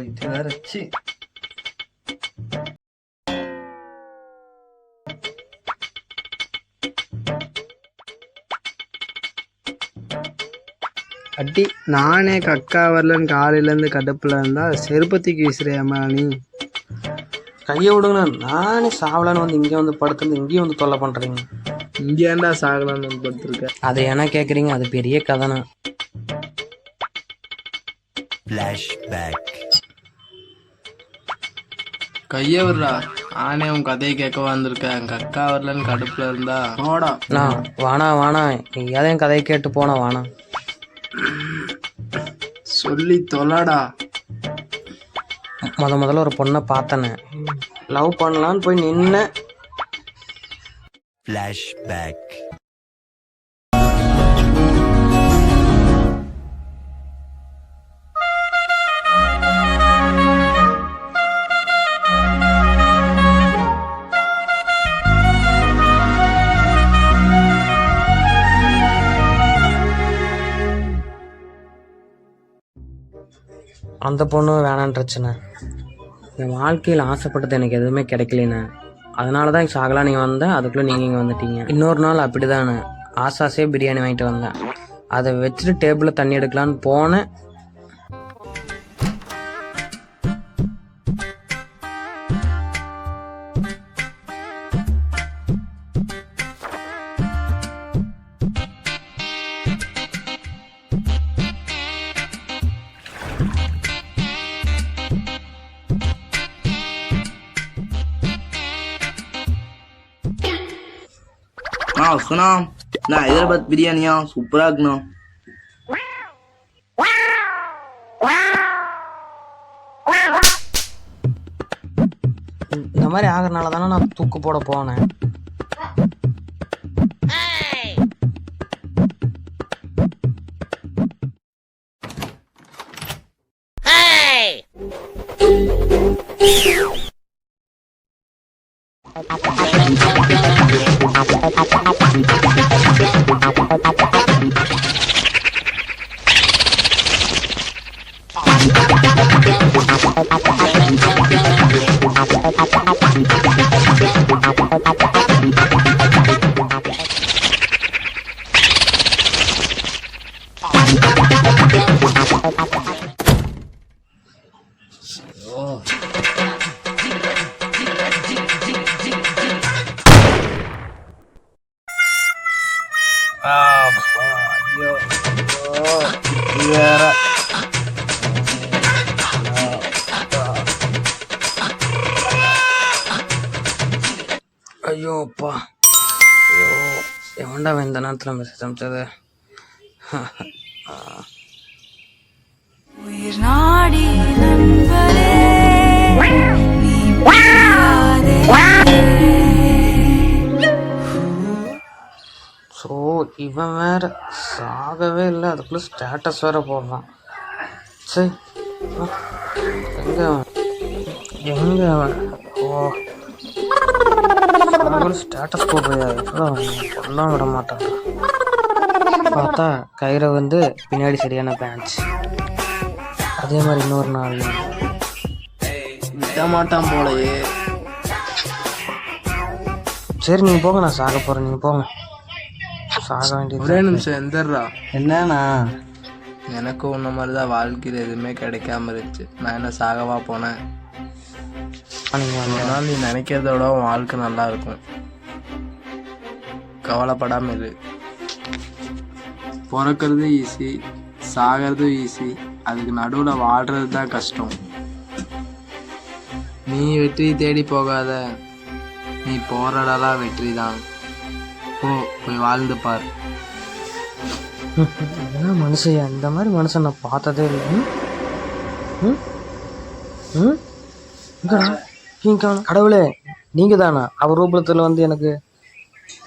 இது வேற சி. அட்டி நானே கக்கா வரலன்னு காலையிலேருந்து கடுப்பில் இருந்தால் செருப்பத்திக்கு வீசுறியாம்மா நீ? கையை விடுங்கண்ணா, நானே சாவலான்னு வந்து இங்கே வந்து படுத்துருந்து இங்கேயும் வந்து தொல்லை பண்ணுறீங்க. இங்கே ஏன்டா சாகலான்னு வந்து படுத்துருக்க? அது என்ன கேட்குறீங்க? அது பெரிய கதைண்ணா. கையை விடுறா, நானே உன் கதையை கேட்க வந்திருக்கேன். எங்கள் அக்கா வரலன்னு கடுப்பில் இருந்தா போடா. வாணா வாணா, நீ ஏதையும் கதையை கேட்டு போனா வாணா. சொல்லி தொலைடா. முதல்ல ஒரு பொண்ணை பார்த்தனே, லவ் பண்ணலான்னு போய் நின்ன. அந்த பொண்ணு வேணான்றச்சுண்ணே. என் வாழ்க்கையில் ஆசைப்பட்டது எனக்கு எதுவுமே கிடைக்கலண்ணே. அதனால தான் சாகலாம் நீங்கள் வந்தேன். அதுக்குள்ளே நீங்கள் இங்கே வந்துட்டீங்க. இன்னொரு நாள் அப்படி தானே ஆசாசே பிரியாணி வாங்கிட்டு வந்தேன். அதை வச்சுட்டு டேபிளில் தண்ணி எடுக்கலான்னு போனேன். வணக்கண்ணா, நான் ஹைதராபாத் பிரியாணியா சூப்பரா இருக்குண்ணா. இந்த மாதிரி ஆகிறனால தானே நான் தூக்கு போட போனேன். ஐயோ அப்பா, ஐயோ எவன்டா இந்த நேரத்தில் மெசேஜ் அனுப்பிச்சது? உயிர் நாடி நண்பரே நீ ஸோ இவன் வேற சாகவே இல்லை, அதுக்குள்ளே ஸ்டேட்டஸ் வேற போடுறான். சரி எங்க அவன்? ஓ ஸ்டேட்டஸ் போடுறியா? எல்லாம் விட மாட்டான். பார்த்தா கயிறை வந்து பின்னாடி சரியான பேன்ச். அதே மாதிரி இன்னொரு நாள் விட மாட்டான் போலயே. சரி நீங்கள் போங்க, நான் சாக போகிறேன். நீங்கள் போங்க, சாக வேண்டியது. ஒரே நிமிஷம் எந்தர்றா. என்னண்ணா? எனக்கு உன்ன மாதிரி தான் வாழ்க்கையில் எதுவுமே கிடைக்காம இருந்துச்சு. நான் என்ன சாகவா போனேன்? அதனால் நீ நினைக்கிறத விட உன் வாழ்க்கை நல்லா இருக்கும். கவலைப்படாமல் இரு. பிறக்கிறது ஈஸி, சாகிறதும் ஈஸி. அதுக்கு நடுவில் வாழ்கிறது தான் கஷ்டம். நீ வெற்றி தேடி போகாத, நீ போராடலாம் வெற்றி தான். போய் வாழ்ந்து பார். என்ன மனுஷன், இந்த மாதிரி மனுஷன் நான் பார்த்ததே இல்லை. கடவுளே, நீங்கள் தானா அவர் ரூபத்தில் வந்து எனக்கு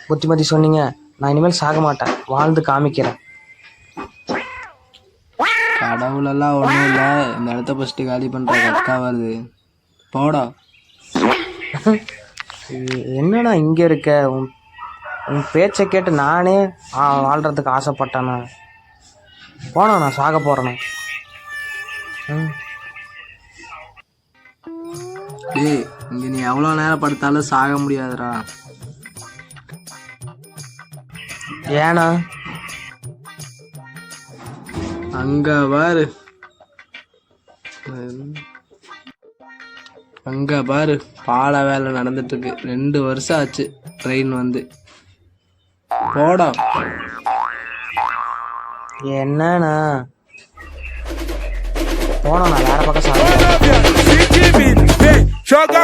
புத்திமதி சொன்னீங்க? நான் இனிமேல் சாக மாட்டேன், வாழ்ந்து காமிக்கிறேன். கடவுளெல்லாம் ஒன்றும் இல்லை. இந்த இடத்த ஃபஸ்ட்டு காலி பண்ணுற அக்கா வருது, போடா. என்னடா இங்கே இருக்க? உன் பேச்சை கேட்டு நானே வாழ்கிறதுக்கு ஆசைப்பட்டேண்ணா. போனா நான் சாக போகிறேண்ணா. டேய் இங்க நீ எவ்வளவு நேரம் படுத்தாலும் சாக முடியாதுடா. ஏண்ணா? அங்க பாரு, அங்க பாரு, பால வேலை நடந்துட்டு இருக்கு. 2 வருஷம் ஆச்சு ட்ரெயின் வந்து. போடா. என்னண்ணா போனோம், நான் வேற பக்கம் சாப்பிடுறேன். Joga